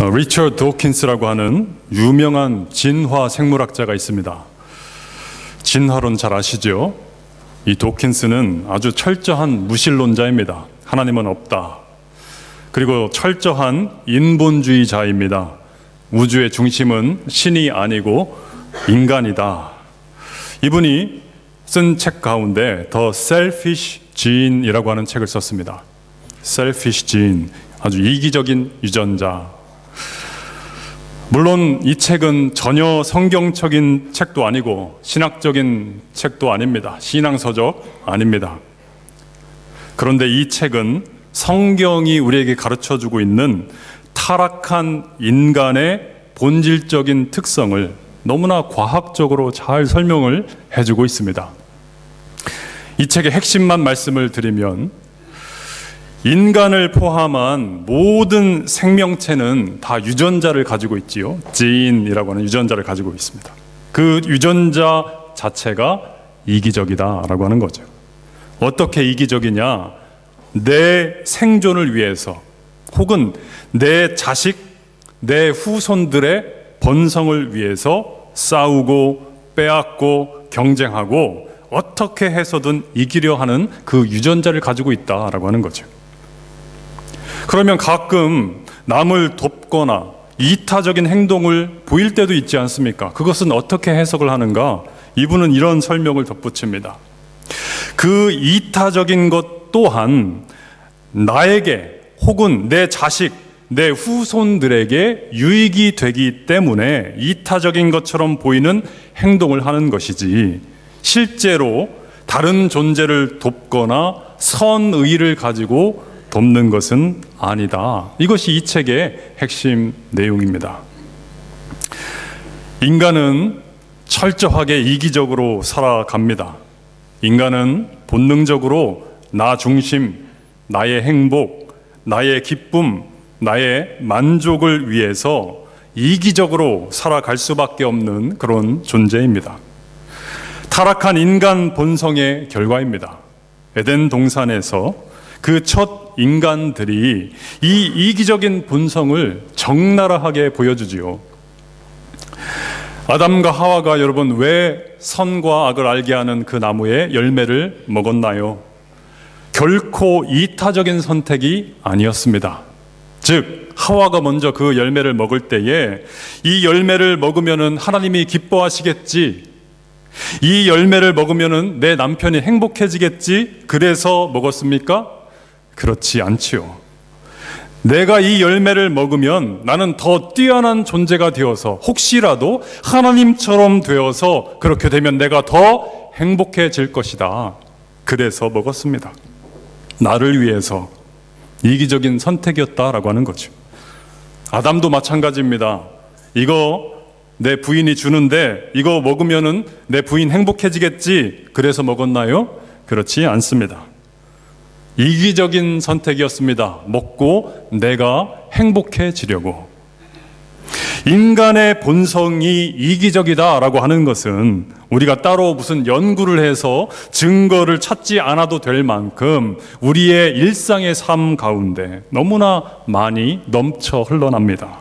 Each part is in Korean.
리처드 도킨스라고 하는 유명한 진화 생물학자가 있습니다. 진화론 잘 아시죠? 이 도킨스는 아주 철저한 무신론자입니다. 하나님은 없다. 그리고 철저한 인본주의자입니다. 우주의 중심은 신이 아니고 인간이다. 이분이 쓴 책 가운데 The Selfish Gene이라고 하는 책을 썼습니다. Selfish Gene, 아주 이기적인 유전자. 물론 이 책은 전혀 성경적인 책도 아니고 신학적인 책도 아닙니다. 신앙서적 아닙니다. 그런데 이 책은 성경이 우리에게 가르쳐주고 있는 타락한 인간의 본질적인 특성을 너무나 과학적으로 잘 설명을 해주고 있습니다. 이 책의 핵심만 말씀을 드리면, 인간을 포함한 모든 생명체는 다 유전자를 가지고 있지요. 지인이라고 하는 유전자를 가지고 있습니다. 그 유전자 자체가 이기적이다라고 하는 거죠. 어떻게 이기적이냐? 내 생존을 위해서, 혹은 내 자식, 내 후손들의 번성을 위해서 싸우고 빼앗고 경쟁하고 어떻게 해서든 이기려 하는 그 유전자를 가지고 있다라고 하는 거죠. 그러면 가끔 남을 돕거나 이타적인 행동을 보일 때도 있지 않습니까? 그것은 어떻게 해석을 하는가? 이분은 이런 설명을 덧붙입니다. 그 이타적인 것 또한 나에게 혹은 내 자식, 내 후손들에게 유익이 되기 때문에 이타적인 것처럼 보이는 행동을 하는 것이지, 실제로 다른 존재를 돕거나 선의를 가지고 돕는 것은 아니다. 이것이 이 책의 핵심 내용입니다. 인간은 철저하게 이기적으로 살아갑니다. 인간은 본능적으로 나 중심, 나의 행복, 나의 기쁨, 나의 만족을 위해서 이기적으로 살아갈 수밖에 없는 그런 존재입니다. 타락한 인간 본성의 결과입니다. 에덴 동산에서 그 첫 인간들이 이 이기적인 본성을 적나라하게 보여주지요. 아담과 하와가 여러분 왜 선과 악을 알게 하는 그 나무의 열매를 먹었나요? 결코 이타적인 선택이 아니었습니다. 즉 하와가 먼저 그 열매를 먹을 때에 이 열매를 먹으면은 하나님이 기뻐하시겠지, 이 열매를 먹으면은 내 남편이 행복해지겠지, 그래서 먹었습니까? 그렇지 않지요. 내가 이 열매를 먹으면 나는 더 뛰어난 존재가 되어서, 혹시라도 하나님처럼 되어서 그렇게 되면 내가 더 행복해질 것이다. 그래서 먹었습니다. 나를 위해서 이기적인 선택이었다라고 하는 거죠. 아담도 마찬가지입니다. 이거 내 부인이 주는데 이거 먹으면은 내 부인 행복해지겠지, 그래서 먹었나요? 그렇지 않습니다. 이기적인 선택이었습니다. 먹고 내가 행복해지려고. 인간의 본성이 이기적이다라고 하는 것은 우리가 따로 무슨 연구를 해서 증거를 찾지 않아도 될 만큼 우리의 일상의 삶 가운데 너무나 많이 넘쳐 흘러납니다.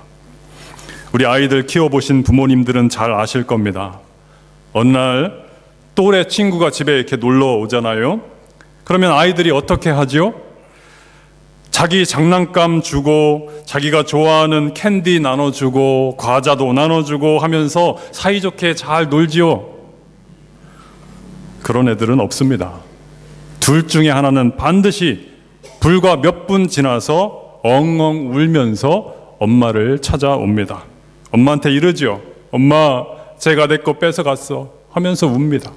우리 아이들 키워보신 부모님들은 잘 아실 겁니다. 어느 날 또래 친구가 집에 이렇게 놀러 오잖아요. 그러면 아이들이 어떻게 하죠? 자기 장난감 주고, 자기가 좋아하는 캔디 나눠주고, 과자도 나눠주고 하면서 사이좋게 잘 놀지요. 그런 애들은 없습니다. 둘 중에 하나는 반드시 불과 몇 분 지나서 엉엉 울면서 엄마를 찾아옵니다. 엄마한테 이러죠. 엄마, 제가 내 거 뺏어갔어 하면서 웁니다.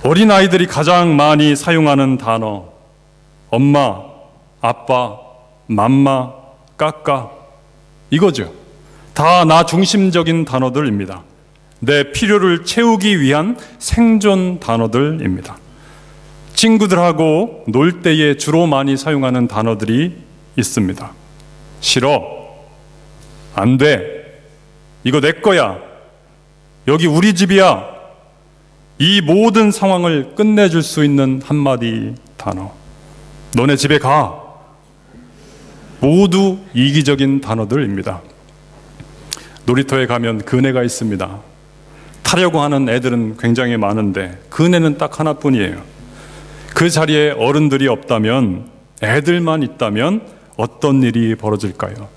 어린아이들이 가장 많이 사용하는 단어, 엄마, 아빠, 맘마, 까까, 이거죠. 다 나 중심적인 단어들입니다. 내 필요를 채우기 위한 생존 단어들입니다. 친구들하고 놀 때에 주로 많이 사용하는 단어들이 있습니다. 싫어, 안 돼, 이거 내 거야, 여기 우리 집이야. 이 모든 상황을 끝내줄 수 있는 한마디 단어, 너네 집에 가, 모두 이기적인 단어들입니다. 놀이터에 가면 그네가 있습니다. 타려고 하는 애들은 굉장히 많은데 그네는 딱 하나뿐이에요. 그 자리에 어른들이 없다면, 애들만 있다면 어떤 일이 벌어질까요?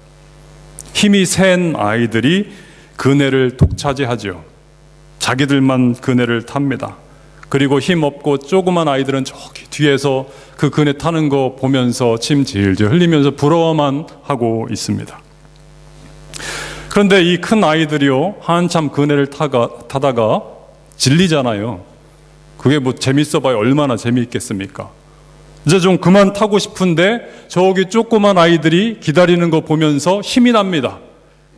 힘이 센 아이들이 그네를 독차지하죠. 자기들만 그네를 탑니다. 그리고 힘없고 조그만 아이들은 저기 뒤에서 그 그네 타는 거 보면서 침 질질 흘리면서 부러워만 하고 있습니다. 그런데 이 큰 아이들이요, 한참 그네를 타다가 질리잖아요. 그게 뭐 재밌어 봐야 얼마나 재미있겠습니까? 이제 좀 그만 타고 싶은데 저기 조그만 아이들이 기다리는 거 보면서 힘이 납니다.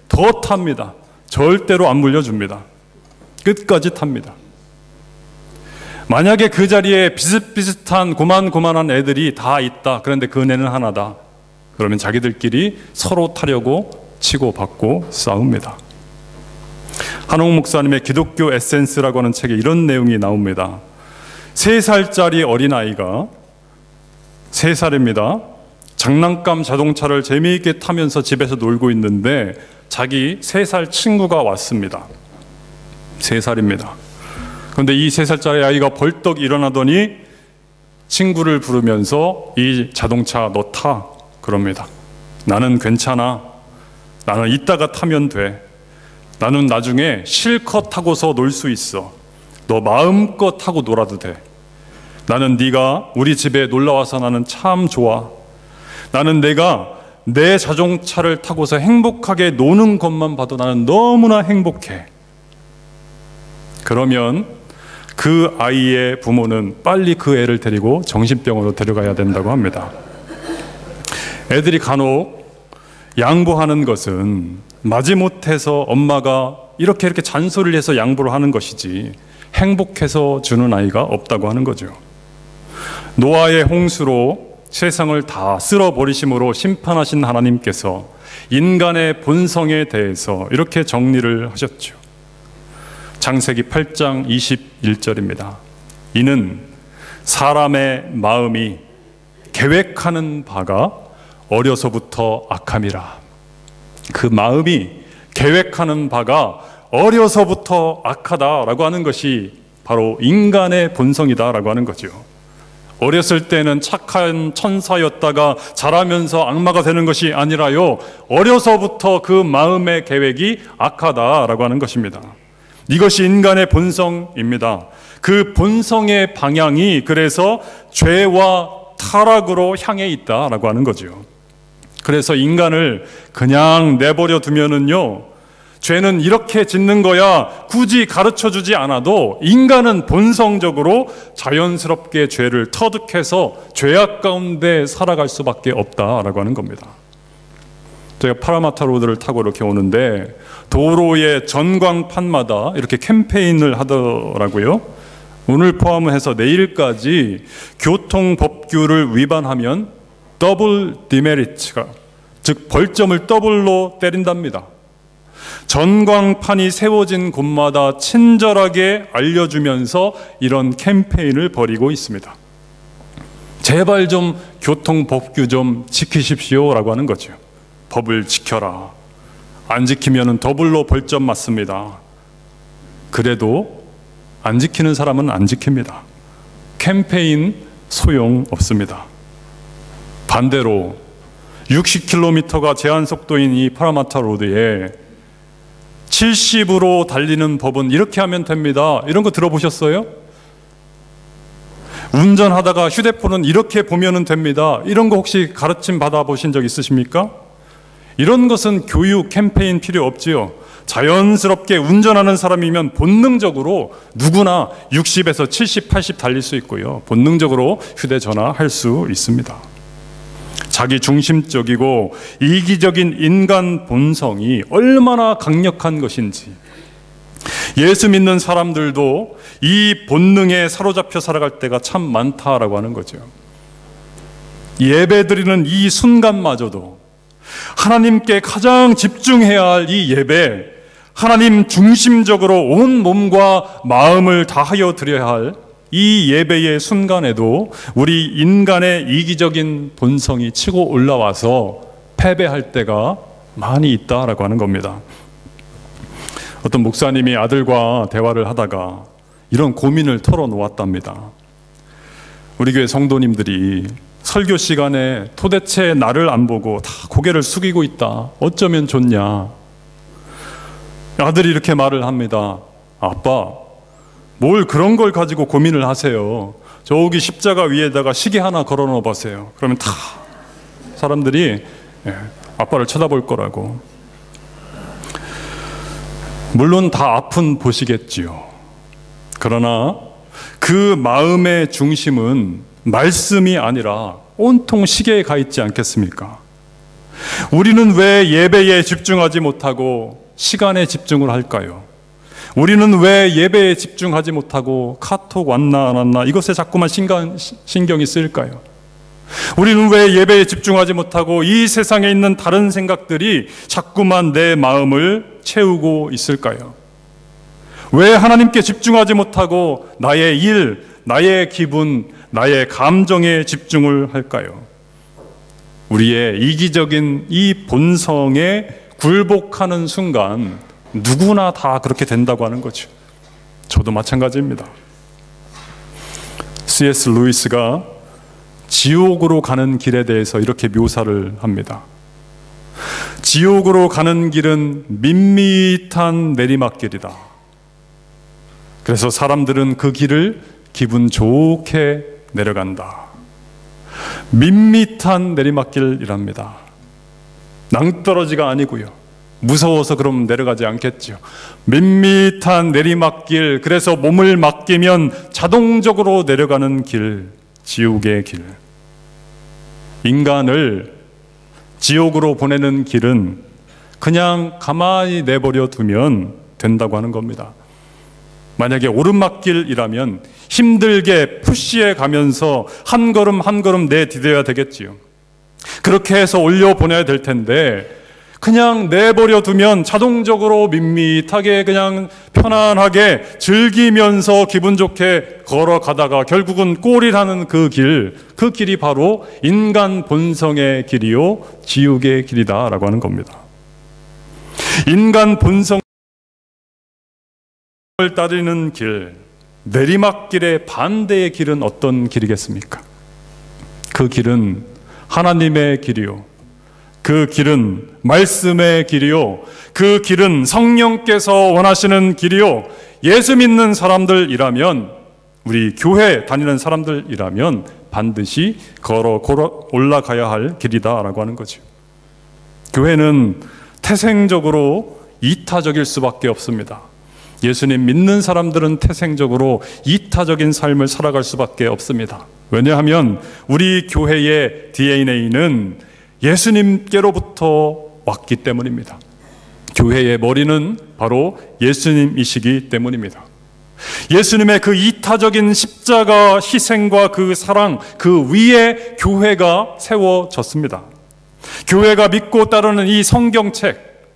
더 탑니다. 절대로 안 물려줍니다. 끝까지 탑니다. 만약에 그 자리에 비슷비슷한 고만고만한 애들이 다 있다. 그런데 그네는 하나다. 그러면 자기들끼리 서로 타려고 치고받고 싸웁니다. 한옥 목사님의 기독교 에센스라고 하는 책에 이런 내용이 나옵니다. 3살짜리 어린아이가 3살입니다. 장난감 자동차를 재미있게 타면서 집에서 놀고 있는데 자기 3살 친구가 왔습니다. 3살입니다. 그런데 이 3살짜리 아이가 벌떡 일어나더니 친구를 부르면서 이 자동차 너 타 그럽니다. 나는 괜찮아. 나는 이따가 타면 돼. 나는 나중에 실컷 타고서 놀 수 있어. 너 마음껏 타고 놀아도 돼. 나는 네가 우리 집에 놀러와서 나는 참 좋아. 나는 내가 내 자동차를 타고서 행복하게 노는 것만 봐도 나는 너무나 행복해. 그러면 그 아이의 부모는 빨리 그 애를 데리고 정신병원으로 데려가야 된다고 합니다. 애들이 간혹 양보하는 것은 마지못해서 엄마가 이렇게 잔소리를 해서 양보를 하는 것이지 행복해서 주는 아이가 없다고 하는 거죠. 노아의 홍수로 세상을 다 쓸어버리심으로 심판하신 하나님께서 인간의 본성에 대해서 이렇게 정리를 하셨죠. 창세기 8장 21절입니다. 이는 사람의 마음이 계획하는 바가 어려서부터 악함이라. 그 마음이 계획하는 바가 어려서부터 악하다라고 하는 것이 바로 인간의 본성이다라고 하는 거죠. 어렸을 때는 착한 천사였다가 자라면서 악마가 되는 것이 아니라요, 어려서부터 그 마음의 계획이 악하다라고 하는 것입니다. 이것이 인간의 본성입니다. 그 본성의 방향이 그래서 죄와 타락으로 향해 있다라고 하는 거죠. 그래서 인간을 그냥 내버려 두면은요, 죄는 이렇게 짓는 거야 굳이 가르쳐주지 않아도 인간은 본성적으로 자연스럽게 죄를 터득해서 죄악 가운데 살아갈 수밖에 없다라고 하는 겁니다. 제가 파라마타 로드를 타고 이렇게 오는데 도로의 전광판마다 이렇게 캠페인을 하더라고요. 오늘 포함해서 내일까지 교통법규를 위반하면 더블 디메리트가, 즉 벌점을 더블로 때린답니다. 전광판이 세워진 곳마다 친절하게 알려주면서 이런 캠페인을 벌이고 있습니다. 제발 좀 교통법규 좀 지키십시오 라고 하는 거죠. 법을 지켜라. 안 지키면 더블로 벌점 맞습니다. 그래도 안 지키는 사람은 안 지킵니다. 캠페인 소용없습니다. 반대로 60km가 제한 속도인 이 파라마타 로드에 70으로 달리는 법은 이렇게 하면 됩니다. 이런 거 들어보셨어요? 운전하다가 휴대폰은 이렇게 보면 됩니다. 이런 거 혹시 가르침 받아보신 적 있으십니까? 이런 것은 교육 캠페인 필요 없지요. 자연스럽게 운전하는 사람이면 본능적으로 누구나 60에서 70, 80 달릴 수 있고요. 본능적으로 휴대전화 할 수 있습니다. 자기 중심적이고 이기적인 인간 본성이 얼마나 강력한 것인지, 예수 믿는 사람들도 이 본능에 사로잡혀 살아갈 때가 참 많다라고 하는 거죠. 예배드리는 이 순간마저도 하나님께 가장 집중해야 할 이 예배, 하나님 중심적으로 온 몸과 마음을 다하여 드려야 할 이 예배의 순간에도 우리 인간의 이기적인 본성이 치고 올라와서 패배할 때가 많이 있다라고 하는 겁니다. 어떤 목사님이 아들과 대화를 하다가 이런 고민을 털어놓았답니다. 우리 교회 성도님들이 설교 시간에 도대체 나를 안 보고 다 고개를 숙이고 있다. 어쩌면 좋냐. 아들이 이렇게 말을 합니다. 아빠, 뭘 그런 걸 가지고 고민을 하세요. 저기 십자가 위에다가 시계 하나 걸어 놓아 보세요. 그러면 다 사람들이 아빠를 쳐다볼 거라고. 물론 다 아픈 보시겠지요. 그러나 그 마음의 중심은 말씀이 아니라 온통 시계에 가 있지 않겠습니까? 우리는 왜 예배에 집중하지 못하고 시간에 집중을 할까요? 우리는 왜 예배에 집중하지 못하고 카톡 왔나 안 왔나 이것에 자꾸만 신경이 쓰일까요? 우리는 왜 예배에 집중하지 못하고 이 세상에 있는 다른 생각들이 자꾸만 내 마음을 채우고 있을까요? 왜 하나님께 집중하지 못하고 나의 일, 나의 기분, 나의 감정에 집중을 할까요? 우리의 이기적인 이 본성에 굴복하는 순간 누구나 다 그렇게 된다고 하는 거죠. 저도 마찬가지입니다. C.S. 루이스가 지옥으로 가는 길에 대해서 이렇게 묘사를 합니다. 지옥으로 가는 길은 밋밋한 내리막길이다. 그래서 사람들은 그 길을 기분 좋게 내려간다. 밋밋한 내리막길이랍니다. 낭떠러지가 아니고요. 무서워서 그럼 내려가지 않겠죠. 밋밋한 내리막길, 그래서 몸을 맡기면 자동적으로 내려가는 길, 지옥의 길. 인간을 지옥으로 보내는 길은 그냥 가만히 내버려 두면 된다고 하는 겁니다. 만약에 오르막길이라면 힘들게 푸시해 가면서 한 걸음 한 걸음 내디뎌야 되겠지요. 그렇게 해서 올려보내야 될 텐데 그냥 내버려 두면 자동적으로 밋밋하게 그냥 편안하게 즐기면서 기분 좋게 걸어가다가 결국은 꼴이라는 그 길이 바로 인간 본성의 길이요 지옥의 길이다라고 하는 겁니다. 인간 본성을 따르는 길, 내리막길의 반대의 길은 어떤 길이겠습니까? 그 길은 하나님의 길이요, 그 길은 말씀의 길이요, 그 길은 성령께서 원하시는 길이요, 예수 믿는 사람들이라면, 우리 교회 다니는 사람들이라면 반드시 걸어 올라가야 할 길이다라고 하는 거죠. 교회는 태생적으로 이타적일 수밖에 없습니다. 예수님 믿는 사람들은 태생적으로 이타적인 삶을 살아갈 수밖에 없습니다. 왜냐하면 우리 교회의 DNA는 예수님께로부터 왔기 때문입니다. 교회의 머리는 바로 예수님이시기 때문입니다. 예수님의 그 이타적인 십자가 희생과 그 사랑, 그 위에 교회가 세워졌습니다. 교회가 믿고 따르는 이 성경책,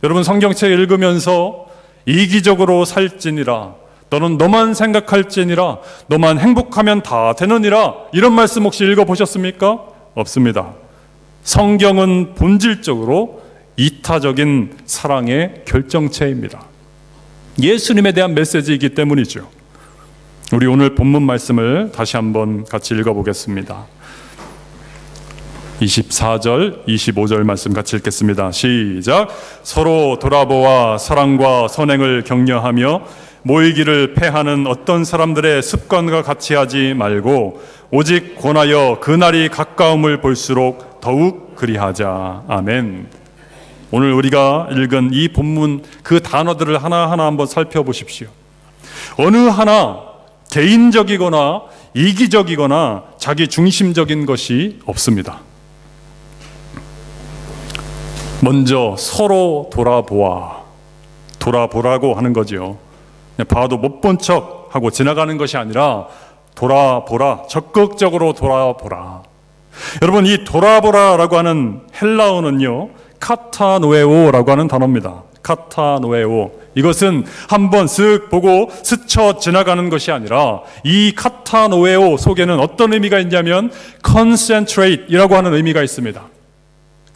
여러분 성경책 읽으면서 이기적으로 살지니라, 너는 너만 생각할지니라, 너만 행복하면 다 되느니라, 이런 말씀 혹시 읽어보셨습니까? 없습니다. 성경은 본질적으로 이타적인 사랑의 결정체입니다. 예수님에 대한 메시지이기 때문이죠. 우리 오늘 본문 말씀을 다시 한번 같이 읽어보겠습니다. 24절, 25절 말씀 같이 읽겠습니다. 시작. 서로 돌아보아 사랑과 선행을 격려하며 모이기를 패하는 어떤 사람들의 습관과 같이 하지 말고 오직 권하여 그날이 가까움을 볼수록 더욱 그리하자. 아멘. 오늘 우리가 읽은 이 본문 그 단어들을 하나하나 한번 살펴보십시오. 어느 하나 개인적이거나 이기적이거나 자기 중심적인 것이 없습니다. 먼저 서로 돌아보라고 하는 거죠. 봐도 못 본 척 하고 지나가는 것이 아니라 돌아보라, 적극적으로 돌아보라. 여러분, 이 돌아보라라고 하는 헬라어는요, 카타노에오라고 하는 단어입니다. 카타노에오. 이것은 한번 쓱 보고 스쳐 지나가는 것이 아니라 이 카타노에오 속에는 어떤 의미가 있냐면 concentrate이라고 하는 의미가 있습니다.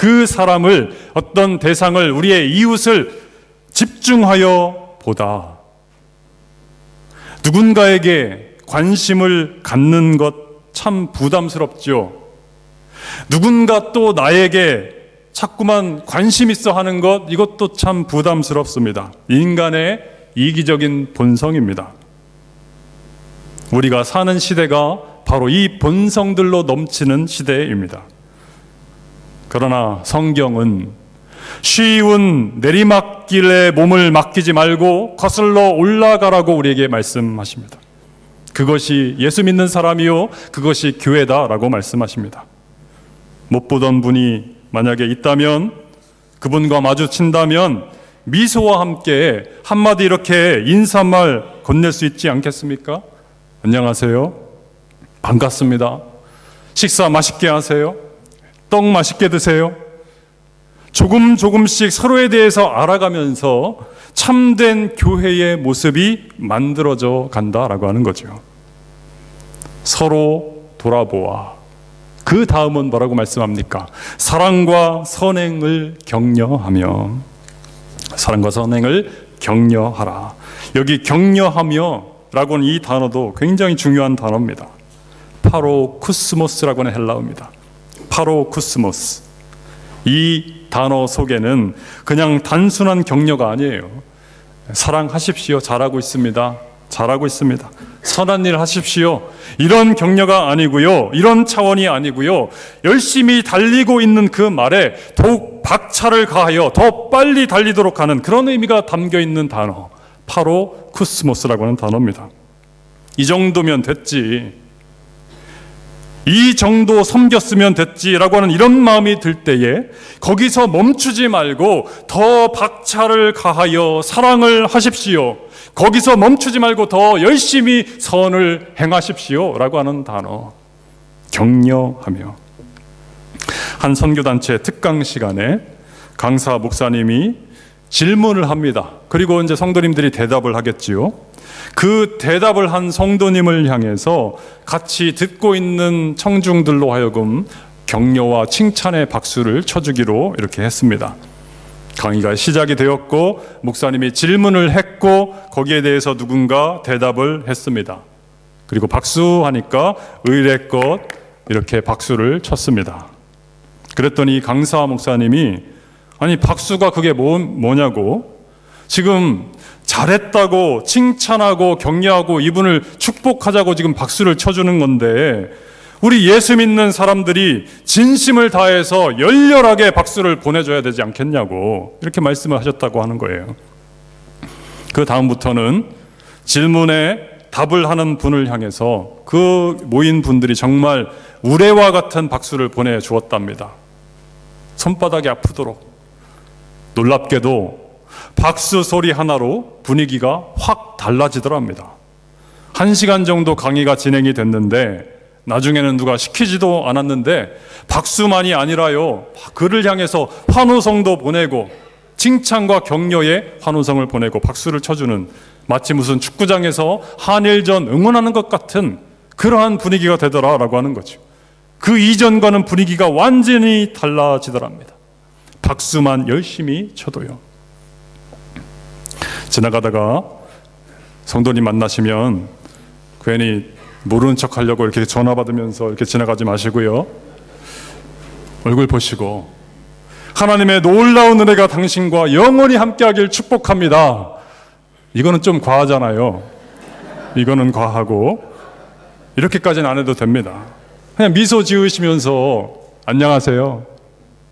그 사람을, 어떤 대상을, 우리의 이웃을 집중하여 보다. 누군가에게 관심을 갖는 것 참 부담스럽죠. 누군가 또 나에게 자꾸만 관심 있어 하는 것, 이것도 참 부담스럽습니다. 인간의 이기적인 본성입니다. 우리가 사는 시대가 바로 이 본성들로 넘치는 시대입니다. 그러나 성경은 쉬운 내리막길에 몸을 맡기지 말고 거슬러 올라가라고 우리에게 말씀하십니다. 그것이 예수 믿는 사람이요, 그것이 교회다라고 말씀하십니다. 못 보던 분이 만약에 있다면, 그분과 마주친다면 미소와 함께 한마디 이렇게 인사말 건넬 수 있지 않겠습니까? 안녕하세요, 반갑습니다, 식사 맛있게 하세요, 떡 맛있게 드세요. 조금씩 서로에 대해서 알아가면서 참된 교회의 모습이 만들어져 간다라고 하는 거죠. 서로 돌아보아. 그 다음은 뭐라고 말씀합니까? 사랑과 선행을 격려하며. 사랑과 선행을 격려하라. 여기 격려하며 라고는 이 단어도 굉장히 중요한 단어입니다. 파로쿠스모스라고 하는 헬라어입니다. 파로쿠스모스. 이 단어 속에는 그냥 단순한 격려가 아니에요. 사랑하십시오, 잘하고 있습니다, 잘하고 있습니다, 선한 일 하십시오, 이런 격려가 아니고요, 이런 차원이 아니고요, 열심히 달리고 있는 그 말에 더욱 박차를 가하여 더 빨리 달리도록 하는 그런 의미가 담겨 있는 단어, 파로쿠스모스라고 하는 단어입니다. 이 정도면 됐지, 이 정도 섬겼으면 됐지라고 하는 이런 마음이 들 때에 거기서 멈추지 말고 더 박차를 가하여 사랑을 하십시오, 거기서 멈추지 말고 더 열심히 선을 행하십시오 라고 하는 단어, 격려하며. 한 선교단체 특강 시간에 강사 목사님이 질문을 합니다. 그리고 이제 성도님들이 대답을 하겠지요. 그 대답을 한 성도님을 향해서 같이 듣고 있는 청중들로 하여금 격려와 칭찬의 박수를 쳐주기로 이렇게 했습니다. 강의가 시작이 되었고 목사님이 질문을 했고 거기에 대해서 누군가 대답을 했습니다. 그리고 박수하니까 의례껏 이렇게 박수를 쳤습니다. 그랬더니 강사 목사님이 아니 박수가 그게 뭐냐고, 지금 잘했다고 칭찬하고 격려하고 이분을 축복하자고 지금 박수를 쳐주는 건데 우리 예수 믿는 사람들이 진심을 다해서 열렬하게 박수를 보내줘야 되지 않겠냐고 이렇게 말씀을 하셨다고 하는 거예요. 그 다음부터는 질문에 답을 하는 분을 향해서 그 모인 분들이 정말 우레와 같은 박수를 보내주었답니다. 손바닥이 아프도록. 놀랍게도 박수 소리 하나로 분위기가 확 달라지더랍니다. 1시간 정도 강의가 진행이 됐는데 나중에는 누가 시키지도 않았는데 박수만이 아니라요, 그를 향해서 환호성도 보내고 칭찬과 격려의 환호성을 보내고 박수를 쳐주는, 마치 무슨 축구장에서 한일전 응원하는 것 같은 그러한 분위기가 되더라라고 하는 거죠. 그 이전과는 분위기가 완전히 달라지더랍니다. 박수만 열심히 쳐도요. 지나가다가 성도님 만나시면 괜히 모르는 척 하려고 이렇게 전화 받으면서 이렇게 지나가지 마시고요. 얼굴 보시고 하나님의 놀라운 은혜가 당신과 영원히 함께하길 축복합니다. 이거는 좀 과하잖아요. 이거는 과하고 이렇게까지는 안 해도 됩니다. 그냥 미소 지으시면서 안녕하세요,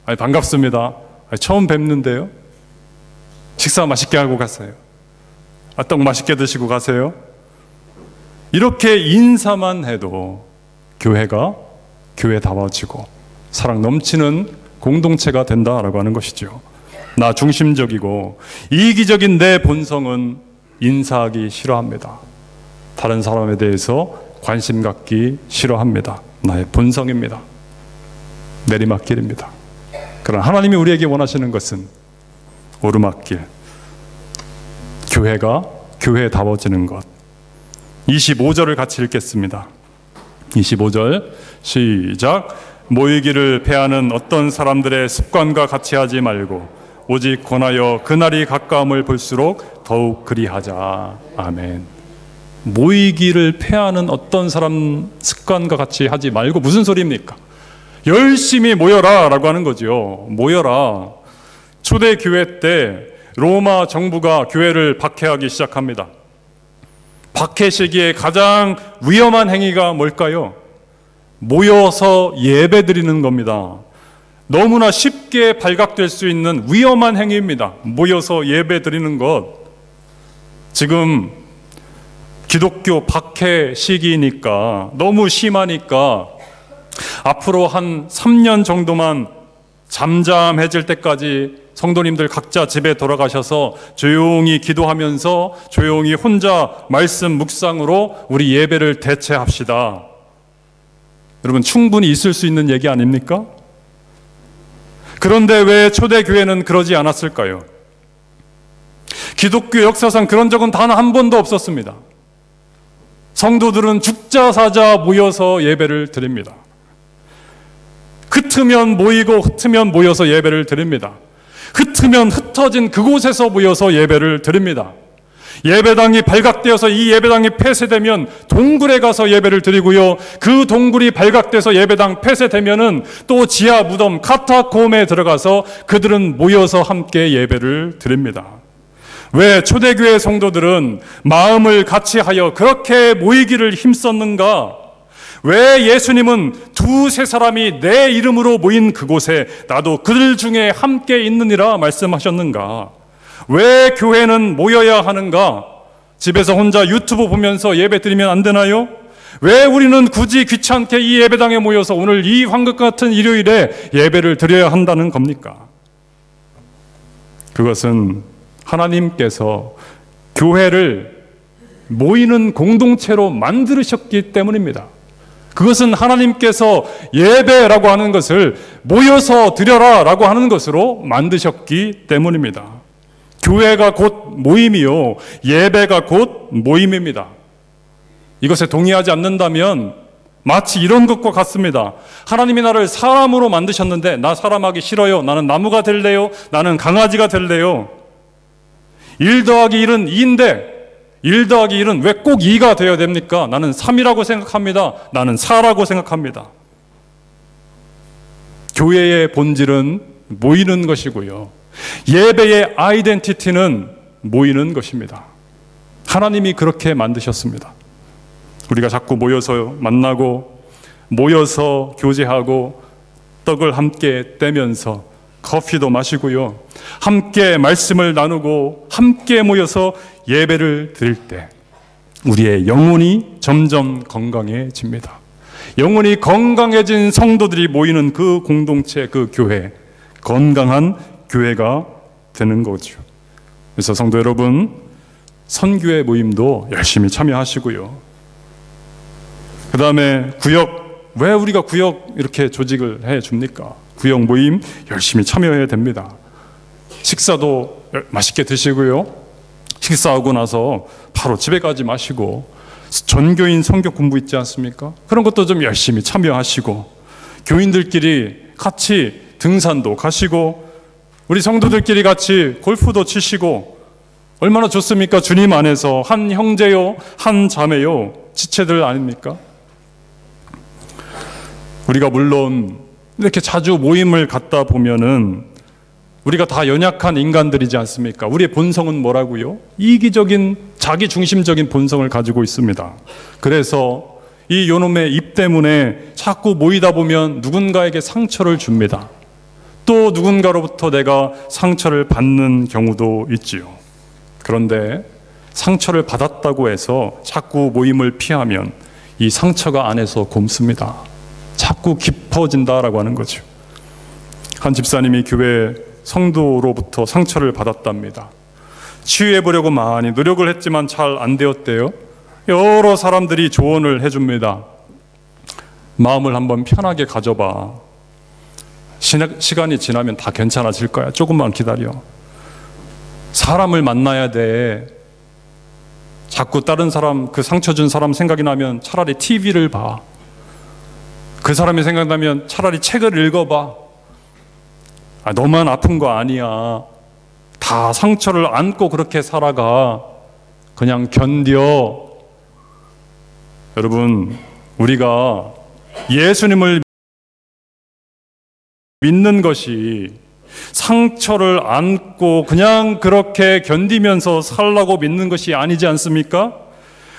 아니, 반갑습니다, 아니, 처음 뵙는데요, 식사 맛있게 하고 가세요, 떡 맛있게 드시고 가세요, 이렇게 인사만 해도 교회가 교회다워지고 사랑 넘치는 공동체가 된다라고 하는 것이죠. 나 중심적이고 이기적인 내 본성은 인사하기 싫어합니다. 다른 사람에 대해서 관심 갖기 싫어합니다. 나의 본성입니다. 내리막길입니다. 그러나 하나님이 우리에게 원하시는 것은 오르막길, 교회가 교회다워지는 것. 25절을 같이 읽겠습니다. 25절 시작. 모이기를 패하는 어떤 사람들의 습관과 같이 하지 말고 오직 권하여 그날이 가까움을 볼수록 더욱 그리하자. 아멘. 모이기를 패하는 어떤 사람 습관과 같이 하지 말고 무슨 소리입니까? 열심히 모여라 라고 하는 거죠. 모여라. 초대교회 때 로마 정부가 교회를 박해하기 시작합니다. 박해 시기에 가장 위험한 행위가 뭘까요? 모여서 예배 드리는 겁니다. 너무나 쉽게 발각될 수 있는 위험한 행위입니다. 모여서 예배 드리는 것. 지금 기독교 박해 시기니까 너무 심하니까 앞으로 한 3년 정도만 잠잠해질 때까지 성도님들 각자 집에 돌아가셔서 조용히 기도하면서 조용히 혼자 말씀 묵상으로 우리 예배를 대체합시다. 여러분, 충분히 있을 수 있는 얘기 아닙니까? 그런데 왜 초대교회는 그러지 않았을까요? 기독교 역사상 그런 적은 단 한 번도 없었습니다. 성도들은 죽자 사자 모여서 예배를 드립니다. 흩으면 모이고 흩으면 모여서 예배를 드립니다. 흩으면 흩어진 그곳에서 모여서 예배를 드립니다. 예배당이 발각되어서 이 예배당이 폐쇄되면 동굴에 가서 예배를 드리고요. 그 동굴이 발각돼서 예배당 폐쇄되면은 또 지하 무덤 카타콤에 들어가서 그들은 모여서 함께 예배를 드립니다. 왜 초대교회 성도들은 마음을 같이 하여 그렇게 모이기를 힘썼는가? 왜 예수님은 두세 사람이 내 이름으로 모인 그곳에 나도 그들 중에 함께 있느니라 말씀하셨는가? 왜 교회는 모여야 하는가? 집에서 혼자 유튜브 보면서 예배 드리면 안 되나요? 왜 우리는 굳이 귀찮게 이 예배당에 모여서 오늘 이 황금 같은 일요일에 예배를 드려야 한다는 겁니까? 그것은 하나님께서 교회를 모이는 공동체로 만드셨기 때문입니다. 그것은 하나님께서 예배라고 하는 것을 모여서 드려라 라고 하는 것으로 만드셨기 때문입니다. 교회가 곧 모임이요, 예배가 곧 모임입니다. 이것에 동의하지 않는다면 마치 이런 것과 같습니다. 하나님이 나를 사람으로 만드셨는데 나 사람하기 싫어요. 나는 나무가 될래요. 나는 강아지가 될래요. 1 더하기 1은 2인데 1 더하기 1은 왜 꼭 2가 되어야 됩니까? 나는 3이라고 생각합니다. 나는 4라고 생각합니다. 교회의 본질은 모이는 것이고요. 예배의 아이덴티티는 모이는 것입니다. 하나님이 그렇게 만드셨습니다. 우리가 자꾸 모여서 만나고 모여서 교제하고 떡을 함께 떼면서 커피도 마시고요. 함께 말씀을 나누고 함께 모여서 예배를 드릴 때 우리의 영혼이 점점 건강해집니다. 영혼이 건강해진 성도들이 모이는 그 공동체, 그 교회, 건강한 교회가 되는 거죠. 그래서 성도 여러분, 선교회 모임도 열심히 참여하시고요. 그 다음에 구역, 왜 우리가 구역 이렇게 조직을 해줍니까? 구역 모임 열심히 참여해야 됩니다. 식사도 맛있게 드시고요. 식사하고 나서 바로 집에 가지 마시고 전교인 성경 공부 있지 않습니까? 그런 것도 좀 열심히 참여하시고 교인들끼리 같이 등산도 가시고 우리 성도들끼리 같이 골프도 치시고 얼마나 좋습니까? 주님 안에서 한 형제요, 한 자매요, 지체들 아닙니까? 우리가 물론 이렇게 자주 모임을 갖다 보면은 우리가 다 연약한 인간들이지 않습니까? 우리의 본성은 뭐라고요? 이기적인 자기 중심적인 본성을 가지고 있습니다. 그래서 이 요놈의 입 때문에 자꾸 모이다 보면 누군가에게 상처를 줍니다. 또 누군가로부터 내가 상처를 받는 경우도 있지요. 그런데 상처를 받았다고 해서 자꾸 모임을 피하면 이 상처가 안에서 곪습니다. 자꾸 깊어진다라고 하는 거죠. 한 집사님이 교회 성도로부터 상처를 받았답니다. 치유해보려고 많이 노력을 했지만 잘 안 되었대요. 여러 사람들이 조언을 해줍니다. 마음을 한번 편하게 가져봐. 시간이 지나면 다 괜찮아질 거야. 조금만 기다려. 사람을 만나야 돼. 자꾸 다른 사람, 그 상처 준 사람 생각이 나면 차라리 TV를 봐. 그 사람이 생각나면 차라리 책을 읽어봐. 너만 아픈 거 아니야. 다 상처를 안고 그렇게 살아가. 그냥 견뎌. 여러분, 우리가 예수님을 믿는 것이 상처를 안고 그냥 그렇게 견디면서 살라고 믿는 것이 아니지 않습니까?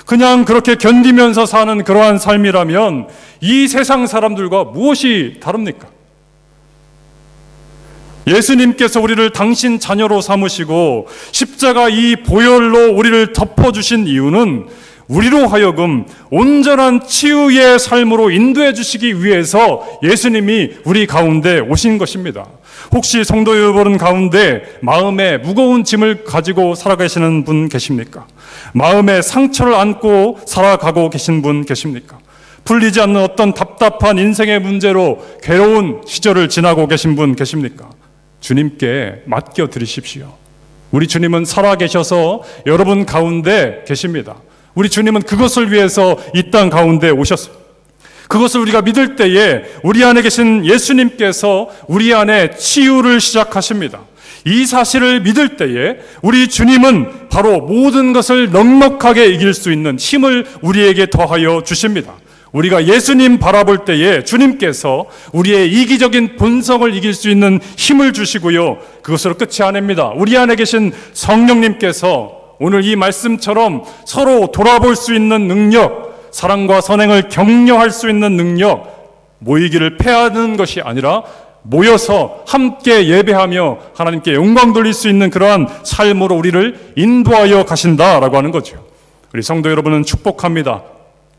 그냥 그렇게 견디면서 사는 그러한 삶이라면 이 세상 사람들과 무엇이 다릅니까? 예수님께서 우리를 당신 자녀로 삼으시고 십자가 이 보혈로 우리를 덮어주신 이유는 우리로 하여금 온전한 치유의 삶으로 인도해 주시기 위해서 예수님이 우리 가운데 오신 것입니다. 혹시 성도 여러분 가운데 마음에 무거운 짐을 가지고 살아가시는 분 계십니까? 마음에 상처를 안고 살아가고 계신 분 계십니까? 풀리지 않는 어떤 답답한 인생의 문제로 괴로운 시절을 지나고 계신 분 계십니까? 주님께 맡겨드리십시오. 우리 주님은 살아계셔서 여러분 가운데 계십니다. 우리 주님은 그것을 위해서 이 땅 가운데 오셨어요. 그것을 우리가 믿을 때에 우리 안에 계신 예수님께서 우리 안에 치유를 시작하십니다. 이 사실을 믿을 때에 우리 주님은 바로 모든 것을 넉넉하게 이길 수 있는 힘을 우리에게 더하여 주십니다. 우리가 예수님 바라볼 때에 주님께서 우리의 이기적인 본성을 이길 수 있는 힘을 주시고요, 그것으로 끝이 아닙니다. 우리 안에 계신 성령님께서 오늘 이 말씀처럼 서로 돌아볼 수 있는 능력, 사랑과 선행을 격려할 수 있는 능력, 모이기를 패하는 것이 아니라 모여서 함께 예배하며 하나님께 영광 돌릴 수 있는 그러한 삶으로 우리를 인도하여 가신다라고 하는 거죠. 우리 성도 여러분은 축복합니다.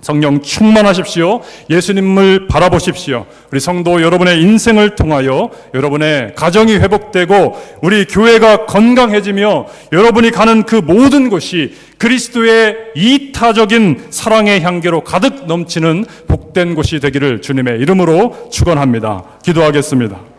성령 충만하십시오. 예수님을 바라보십시오. 우리 성도 여러분의 인생을 통하여 여러분의 가정이 회복되고 우리 교회가 건강해지며 여러분이 가는 그 모든 곳이 그리스도의 이타적인 사랑의 향기로 가득 넘치는 복된 곳이 되기를 주님의 이름으로 축원합니다. 기도하겠습니다.